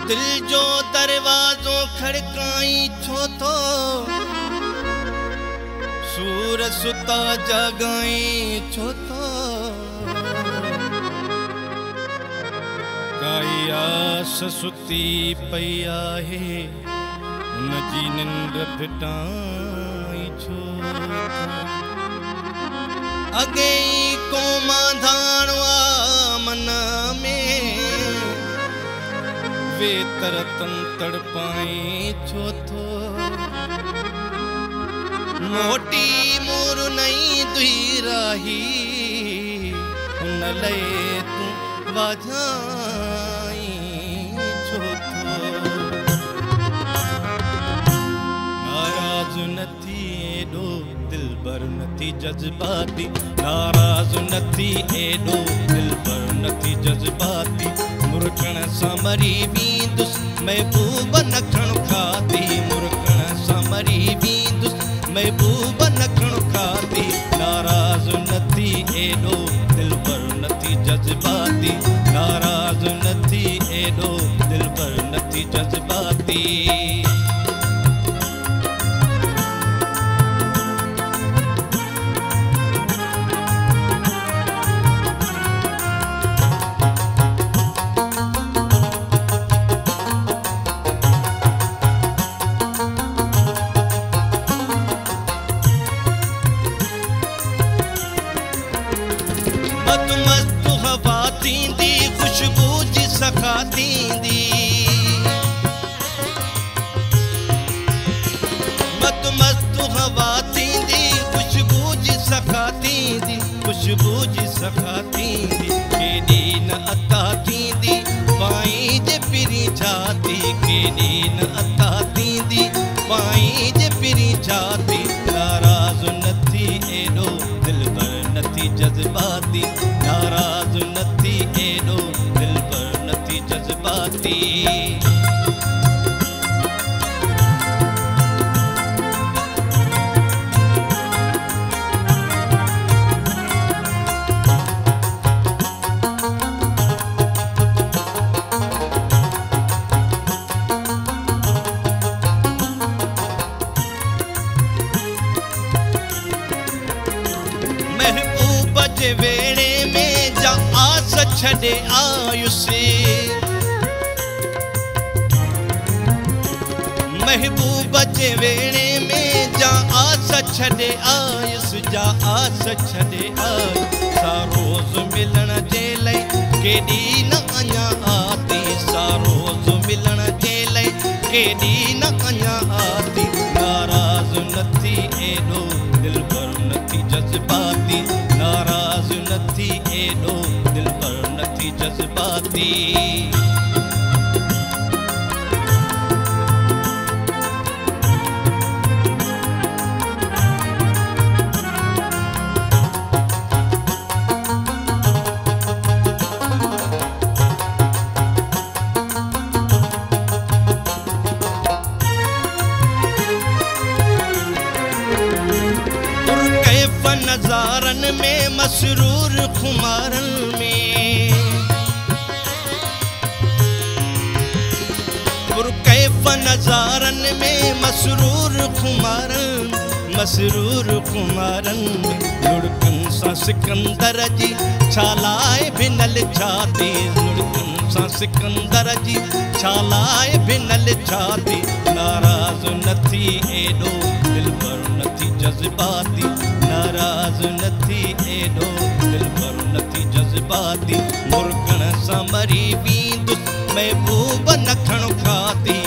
दिल जो दरवाज़ो खड़काई छो तो सूर सुता जगाई छो तो काई आस सुती पई आहे उनजी निंड फिटाई छो अगे कोमा धाणवा मन में वे तरतन तड़पाई छो तो मोटी मोर नहीं दुई राही उन लए तू वाजाई छो तो नाराज नथी एडो दिलबर नथी जज्बाती नाराज नथी एडो दिलबर नथी जज्बाती मुरकण सां मरी बींदुस महबूब नखण खाती मुरकण सां मरी बींदुस महबूब नखण खाती नाराज नथी एडो दिलबर नथी जज्बाती नाराज नथी एडो दिलबर नथी जज्बाती मत हवा थींदी खुशबू जी सखा थींदी मत हवा थींदी खुशबू जी सखा थींदी खुशबू जी सखा थींदी केॾी न अता थींदी पाई जे पिरी छाती केॾी न अता थींदी पाई जे पिरी छाती नाराज़ नथी एडो दिलबर नथी जज्बाती नाराज नथी एडो दिलबर नथी जज्बाती महबूब जे वेड़े में जा आस छड़े आयुसी महबूब जे वेड़े में जा आस छड़े आयुस जा आस छड़े आयुस सा रोज मिलन जे लई केॾी न अञा आती सा रोज मिलन जे लई केॾी न अञा आती नाराज़ नथी एडो दिलबर नथी जज्बाती नाराज़ नथी एडो दिलबर नथी जज्बाती नज़ारन में मसरूर खुमारन में पुरकैफ नज़ारन में मसरूर खुमारन में लुड़कन सा सिकंदर जी छालाए भिनल छाती लुड़कन सा सिकंदर जी छालाए भिनल छाती नाराज़ नथी एडो दिलबर नथी जज्बाती नाराज़ नथी एडो दिलबर नथी जज्बाती मुरकण सां मरी बींदुस महबूब नखण खाती